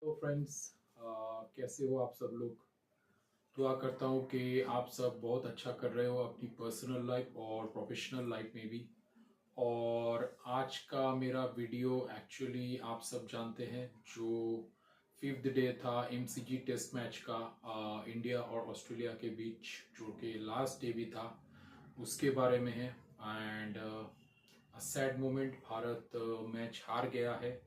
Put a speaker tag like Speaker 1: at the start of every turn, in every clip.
Speaker 1: तो फ्रेंड्स, कैसे हो आप सब लोग। दुआ करता हूँ कि आप सब बहुत अच्छा कर रहे हो अपनी पर्सनल लाइफ और प्रोफेशनल लाइफ में भी। और आज का मेरा वीडियो एक्चुअली आप सब जानते हैं जो फिफ्थ डे था एमसीजी टेस्ट मैच का, इंडिया और ऑस्ट्रेलिया के बीच, जो कि लास्ट डे भी था, उसके बारे में है। And sad moment, Bharat match हार गया है।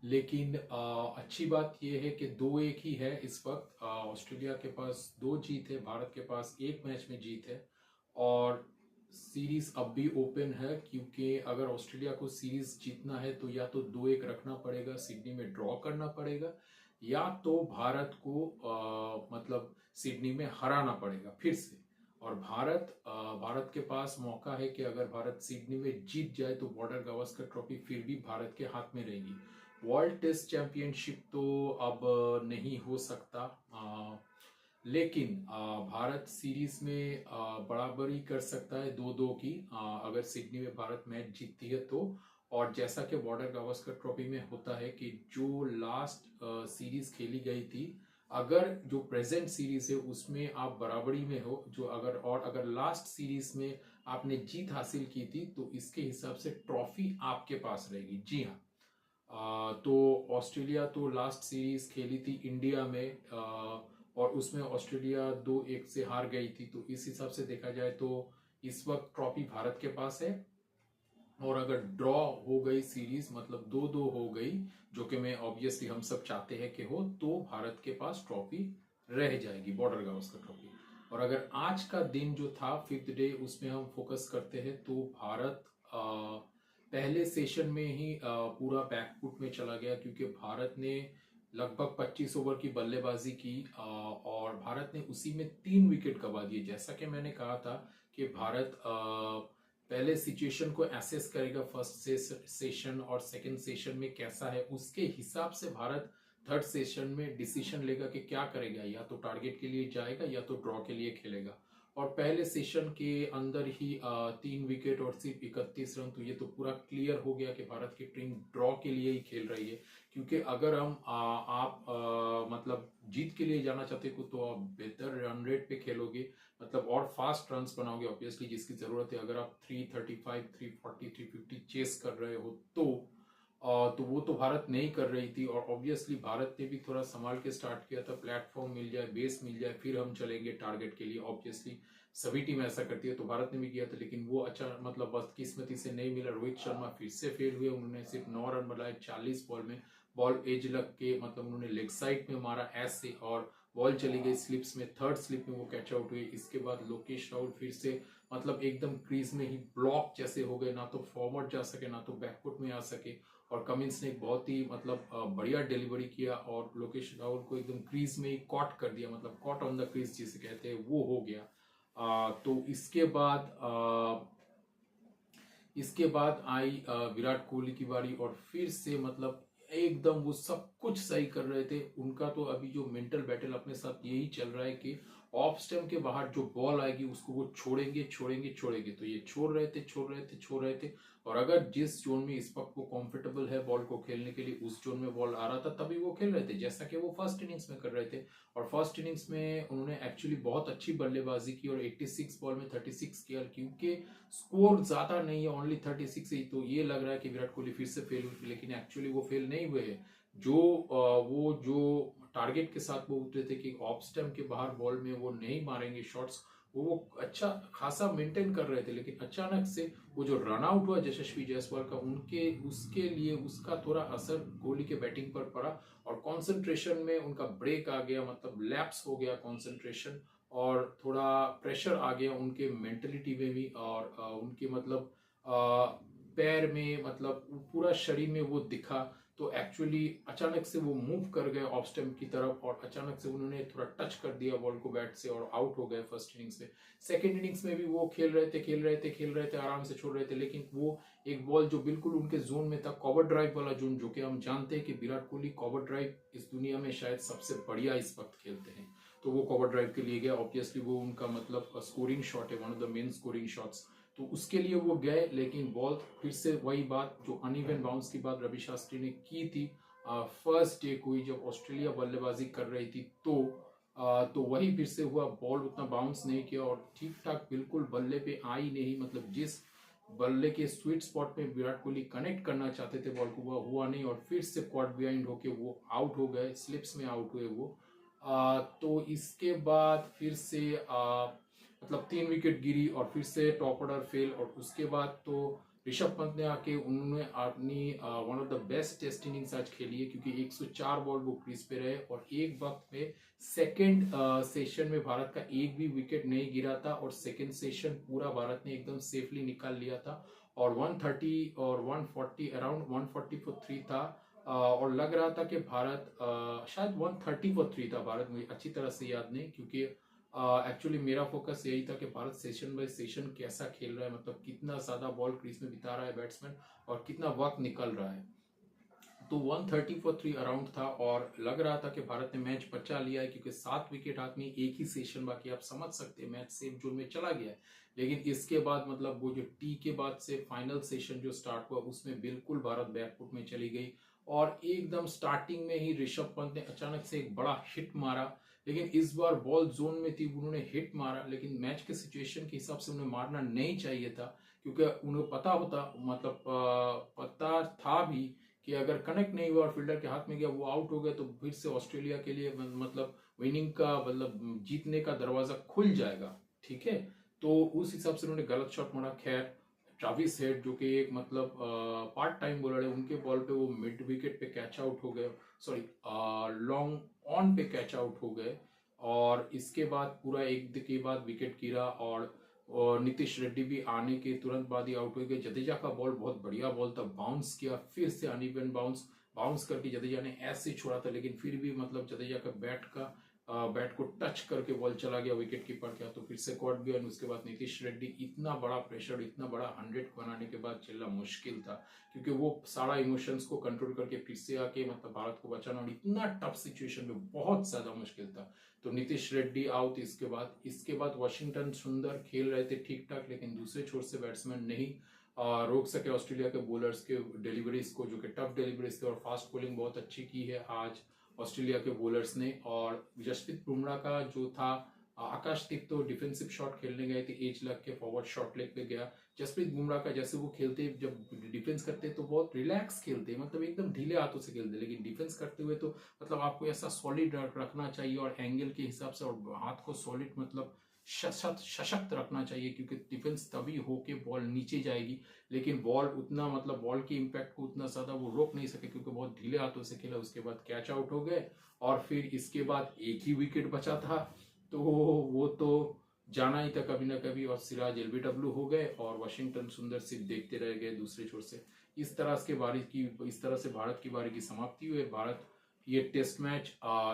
Speaker 1: लेकिन अच्छी बात यह है कि 2-1 ही है इस वक्त। ऑस्ट्रेलिया के पास 2 जीत है, भारत के पास 1 मैच में जीत है। और सीरीज अब भी ओपन है, क्योंकि अगर ऑस्ट्रेलिया को सीरीज जीतना है तो या तो 2-1 रखना पड़ेगा, सिडनी में ड्रॉ करना पड़ेगा, या तो भारत को मतलब सिडनी में हराना पड़ेगा फिर से। और भारत के पास मौका है कि अगर भारत सिडनी में जीत जाए तो बॉर्डर गावस्कर ट्रॉफी फिर भी भारत के हाथ में रहेगी। वर्ल्ड टेस्ट चैंपियनशिप तो अब नहीं हो सकता, लेकिन भारत सीरीज में बराबरी कर सकता है 2-2 की, अगर सिडनी में भारत मैच जीतती है तो। और जैसा कि बॉर्डर गावस्कर ट्रॉफी में होता है कि जो लास्ट सीरीज खेली गई थी, अगर जो प्रेजेंट सीरीज है उसमें आप बराबरी में हो, जो अगर लास्ट सीरीज में आपने जीत हासिल की थी, तो इसके हिसाब से ट्रॉफी आपके पास रहेगी। जी हाँ। तो ऑस्ट्रेलिया तो लास्ट सीरीज खेली थी इंडिया में, और उसमें ऑस्ट्रेलिया 2-1 से हार गई थी। तो इस हिसाब से देखा जाए तो इस वक्त ट्रॉफी भारत के पास है। और अगर ड्रॉ हो गई सीरीज, मतलब 2-2 हो गई, जो कि मैं ऑब्वियसली हम सब चाहते हैं कि हो, तो भारत के पास ट्रॉफी रह जाएगी, बॉर्डर गावस्कर ट्रॉफी। और अगर आज का दिन जो था फिफ्थ डे, उसमें हम फोकस करते हैं तो भारत पहले सेशन में ही पूरा बैकफुट में चला गया, क्योंकि भारत ने लगभग 25 ओवर की बल्लेबाजी की, और भारत ने उसी में 3 विकेट गंवा दिए। जैसा कि मैंने कहा था कि भारत पहले सिचुएशन को एसेस करेगा, फर्स्ट सेशन और सेकंड सेशन में कैसा है, उसके हिसाब से भारत थर्ड सेशन में डिसीजन लेगा कि क्या करेगा, या तो टारगेट के लिए जाएगा या तो ड्रॉ के लिए खेलेगा। और पहले सेशन के अंदर ही 3 विकेट और सिर्फ 31 रन, तो ये तो पूरा क्लियर हो गया कि भारत की टीम ड्रॉ के लिए ही खेल रही है। क्योंकि अगर आप मतलब जीत के लिए जाना चाहते हो तो आप बेहतर रन रेट पे खेलोगे, मतलब और फास्ट रन्स बनाओगे ऑब्वियसली, जिसकी जरूरत है। अगर आप 335, 340, 350 चेस कर रहे हो तो वो तो भारत नहीं कर रही थी। और ऑब्वियसली भारत ने भी थोड़ा संभाल के स्टार्ट किया था, प्लेटफॉर्म मिल जाए, बेस मिल जाए, फिर हम चलेंगे टारगेट के लिए। ऑब्वियसली सभी टीम ऐसा करती है, तो भारत ने भी किया था, लेकिन वो अच्छा मतलब बदकिस्मती से नहीं मिला। रोहित शर्मा फिर से फेल हुए, उन्होंने सिर्फ 9 रन बनाए 40 बॉल में। बॉल एज लग के, मतलब उन्होंने लेग साइड में मारा ऐसे, और बॉल चली गई स्लिप्स में, थर्ड स्लिप में वो कैच आउट हुए। इसके बाद लोकेश राहुल फिर से मतलब एकदम क्रीज में ही ब्लॉक जैसे हो गए, ना तो फॉरवर्ड जा सके ना तो बैकफुट में आ सके। और कमिंस ने बहुत ही मतलब बढ़िया डिलीवरी किया, और लोकेश राहुल को एकदम क्रीज में ही कॉट कर दिया, मतलब कॉट ऑन द क्रीज जिसे कहते हैं, वो हो गया। तो इसके बाद आई विराट कोहली की बारी, और फिर से मतलब एकदम वो सब कुछ सही कर रहे थे। उनका तो अभी जो मेंटल बैटल अपने साथ यही चल रहा है कि ऑफ स्टंप के बाहर जो बॉल आएगी उसको वो छोड़ेंगे छोड़ेंगे छोड़ेंगे। तो ये छोड़ रहे थे। और अगर जिस जोन में इस वक्त वो कंफर्टेबल है बॉल को खेलने के लिए, उस जोन में बॉल आ रहा था, तभी वो खेल रहे थे, जैसा कि वो फर्स्ट इनिंग्स में कर रहे थे। और फर्स्ट इनिंग्स में उन्होंने एक्चुअली बहुत अच्छी बल्लेबाजी की, और 86 बॉल में 36 किया। क्योंकि स्कोर ज्यादा नहीं है, ओनली 36 ही, तो ये लग रहा है कि विराट कोहली फिर से फेल हुए, लेकिन एक्चुअली वो फेल नहीं हुए हैं। वो जो टारगेट के साथ वो उतरे थे कि ऑफ स्टंप के बाहर बॉल में वो नहीं मारेंगे शॉट्स, वो अच्छा खासा मेंटेन कर रहे थे। लेकिन अचानक से वो जो रन आउट हुआ यशस्वी जायसवाल का, उनके उसके लिए उसका थोड़ा असर कोहली के बैटिंग पर पड़ा, और कंसंट्रेशन में उनका ब्रेक आ गया, मतलब लैप्स हो गया कंसंट्रेशन, और थोड़ा प्रेशर आ गया उनके मेंटलिटी में भी, और उनके मतलब पैर में, मतलब पूरा शरीर में वो दिखा। तो एक्चुअली अचानक से वो मूव कर गए ऑफ स्टंप की तरफ, और अचानक से उन्होंने थोड़ा टच कर दिया बॉल को बैट से, और आउट हो गए फर्स्ट इनिंग्स में। सेकंड इनिंग्स में भी वो खेल रहे थे, आराम से छोड़ रहे थे, लेकिन वो एक बॉल जो बिल्कुल उनके जोन में था, कवर ड्राइव वाला जोन, जो कि हम जानते हैं कि विराट कोहली कवर ड्राइव इस दुनिया में शायद सबसे बढ़िया इस वक्त खेलते हैं, तो वो कवर ड्राइव के लिए गया। ऑब्वियसली वो उनका मतलब स्कोरिंग शॉट है, one of the main scoring shots, तो उसके लिए वो गए। लेकिन बॉल फिर से वही बात, जो अनइवन बाउंस की बात रवि शास्त्री ने की थी, फर्स्ट डे को ही जब ऑस्ट्रेलिया बल्लेबाजी कर रही थी तो वही फिर से हुआ। बॉल उतना बाउंस नहीं किया और ठीक ठाक बिल्कुल बल्ले पे आई नहीं, मतलब जिस बल्ले के स्वीट स्पॉट में विराट कोहली कनेक्ट करना चाहते थे बॉल को, वह हुआ नहीं और फिर से क्वाड बिहाइंड होके वो आउट हो गए, स्लिप्स में आउट हुए वो। तो इसके बाद फिर से मतलब 3 विकेट गिरी और फिर से टॉप ऑर्डर फेल। और उसके बाद तो ऋषभ पंत ने आके उन्होंने अपनी one of the best test innings आज खेली है, क्योंकि 104 बॉल वो क्रीज पे रहे और एक वक्त में सेकेंड सेशन में भारत का एक भी विकेट नहीं गिरा था और सेकेंड सेशन पूरा भारत ने एकदम सेफली निकाल लिया था। और 130 और 140 अराउंड 140 फॉर 3 था। और लग रहा था कि भारत शायद 130 फॉर 3 था भारत, मुझे अच्छी तरह से याद नहीं, क्योंकि एक्चुअली मेरा फोकस यही था कि भारत सेशन बाय सेशन कैसा खेल रहा है, मतलब कितना ज्यादा बॉल क्रीज में बिता रहा है बैट्समैन और कितना वक्त निकल रहा है। तो 130 फॉर 3 अराउंड था और लग रहा था कि भारत ने मैच बचा लिया है, क्योंकि 7 विकेट हाथ में, एक ही सेशन बाकी, आप समझ सकते हैं मैच सेफ जोन में चला गया है। लेकिन इसके बाद मतलब वो जो टी के बाद से फाइनल सेशन जो स्टार्ट हुआ उसमें बिल्कुल भारत बैकफुट में चली गई और एकदम स्टार्टिंग में ही ऋषभ पंत ने अचानक से एक बड़ा हिट मारा। लेकिन इस बार बॉल जोन में थी, उन्होंने हिट मारा, लेकिन मैच के सिचुएशन के हिसाब से उन्हें मारना नहीं चाहिए था, क्योंकि उन्हें पता होता, मतलब पता था भी कि अगर कनेक्ट नहीं हुआ और फील्डर के हाथ में गया, वो आउट हो गया, तो फिर से ऑस्ट्रेलिया के लिए मतलब विनिंग का, मतलब जीतने का दरवाजा खुल जाएगा। ठीक है, तो उस हिसाब से उन्होंने गलत शॉट मारा। खैर, ट्रेविस हेड जो कि एक मतलब पार्ट टाइम बॉलर है, उनके बॉल पे वो मिड विकेट पे कैच आउट हो गए, सॉरी लॉन्ग ऑन पे कैच आउट हो गए। और इसके बाद पूरा एक दिन के बाद विकेट गिरा और नीतीश रेड्डी भी आने के तुरंत बाद ही आउट हो गए। जडेजा का बॉल बहुत बढ़िया बॉल था, बाउंस किया, फिर से अनइवन बाउंस करके जडेजा ने ऐसे छोड़ा था, लेकिन फिर भी मतलब जडेजा का बैट को टच करके बॉल चला गया विकेट कीपर के, तो फिर से कॉट गया। उसके बाद नीतीश रेड्डी, इतना बड़ा प्रेशर, इतना बड़ा 100 बनाने के बाद खेलना मुश्किल था, क्योंकि वो सारा इमोशंस को कंट्रोल करके फिर से आके मतलब भारत को बचाना और इतना टफ सिचुएशन में बहुत ज्यादा मुश्किल था। तो नीतीश रेड्डी आउट। इसके बाद वाशिंगटन सुंदर खेल रहे थे ठीक ठाक, लेकिन दूसरे छोर से बैट्समैन नहीं रोक सके ऑस्ट्रेलिया के बॉलर्स के डिलीवरीज को, जो कि टफ डिलीवरीज थे। और फास्ट बॉलिंग बहुत अच्छी की है आज ऑस्ट्रेलिया के बॉलर्स ने। और जसप्रीत बुमराह का जो था, आकाशदीप तो डिफेंसिव शॉट खेलने गए थे, एज लग के फॉरवर्ड शॉट लेग पे गया। जसप्रीत बुमराह का जैसे वो खेलते, जब डिफेंस करते तो बहुत रिलैक्स खेलते, मतलब एकदम ढीले हाथों से खेलते, लेकिन डिफेंस करते हुए तो मतलब आपको ऐसा सॉलिड रखना चाहिए और एंगल के हिसाब से, और हाथ को सॉलिड मतलब सशक्त रखना चाहिए, क्योंकि डिफेंस तभी होके बॉल नीचे जाएगी, लेकिन बॉल उतना मतलब बॉल के इम्पैक्ट को उतना ज्यादा वो रोक नहीं सके, क्योंकि बहुत ढीले हाथों से खेला। उसके बाद कैच आउट हो गए और फिर इसके बाद एक ही विकेट बचा था, तो वो तो जाना ही था कभी ना कभी, और सिराज एलबीडब्ल्यू हो गए और वाशिंगटन सुंदर सिर्फ देखते रह गए दूसरे छोर से। इस तरह से भारत की बारी की समाप्ति हुई। भारत ये टेस्ट मैच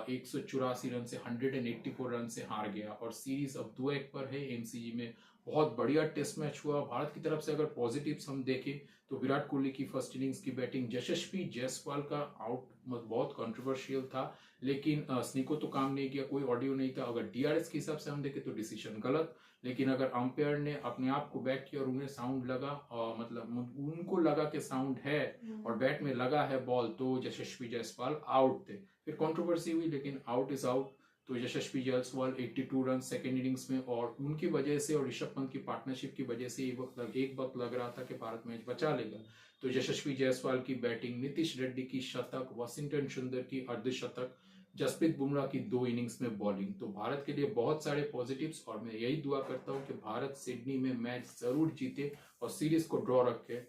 Speaker 1: 184 रन से 184 रन से हार गया और सीरीज अब 2-1 पर है एमसीजी में। बहुत बढ़िया टेस्ट मैच हुआ भारत की तरफ से। अगर पॉजिटिव्स हम देखें तो विराट कोहली की फर्स्ट इनिंग्स की बैटिंग, यशस्वी जायसवाल का आउट बहुत कंट्रोवर्शियल था, लेकिन स्नीको तो काम नहीं किया, कोई ऑडियो नहीं था। अगर डीआरएस के हिसाब से हम देखें तो डिसीजन गलत, लेकिन अगर अंपायर ने अपने आप को बैक किया और उन्हें साउंड लगा, मतलब उनको लगा कि साउंड है और बैट में लगा है बॉल, तो यशस्वी जायसवाल आउट थे। फिर कंट्रोवर्सी हुई, लेकिन आउट इज आउट। तो यशस्वी जायसवाल 82 रन सेकेंड इनिंग्स में, और उनकी वजह से और ऋषभ पंत की पार्टनरशिप की वजह से एक वक्त लग रहा था कि भारत मैच बचा लेगा। तो यशस्वी जायसवाल की बैटिंग, नीतीश रेड्डी की शतक, वाशिंगटन सुंदर की अर्धशतक, जसप्रीत बुमराह की 2 इनिंग्स में बॉलिंग, तो भारत के लिए बहुत सारे पॉजिटिव्स। और मैं यही दुआ करता हूं कि भारत सिडनी में मैच जरूर जीते और सीरीज को ड्रॉ रखे।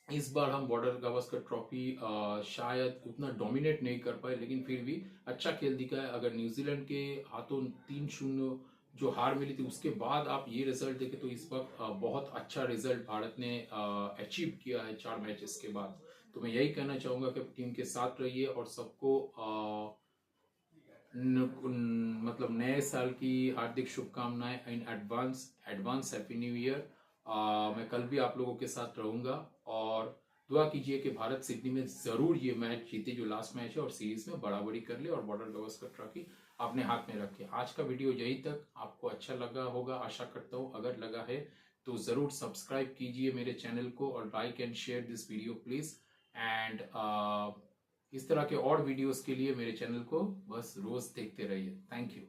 Speaker 1: इस बार हम बॉर्डर गावस्कर ट्रॉफी शायद उतना डोमिनेट नहीं कर पाए, लेकिन फिर भी अच्छा खेल दिखाया। अगर न्यूजीलैंड के हाथों 3-0 जो हार मिली थी, उसके बाद आप ये रिजल्ट देखें तो इस वक्त बहुत अच्छा रिजल्ट भारत ने अचीव किया है 4 मैचेस के बाद। तो मैं यही कहना चाहूंगा कि टीम के साथ रहिए और सबको मतलब नए साल की हार्दिक शुभकामनाएं in advance happy new year. मैं कल भी आप लोगों के साथ रहूंगा और दुआ कीजिए कि भारत सिडनी में जरूर ये मैच जीते जो लास्ट मैच है, और सीरीज में बराबरी कर ले और बॉर्डर गावस्कर ट्रॉफी अपने हाथ में रखे। आज का वीडियो यही तक, आपको अच्छा लगा होगा आशा करता हूँ। अगर लगा है तो जरूर सब्सक्राइब कीजिए मेरे चैनल को और like and share this video please. And इस तरह के और वीडियोस के लिए मेरे चैनल को बस रोज देखते रहिए। Thank you.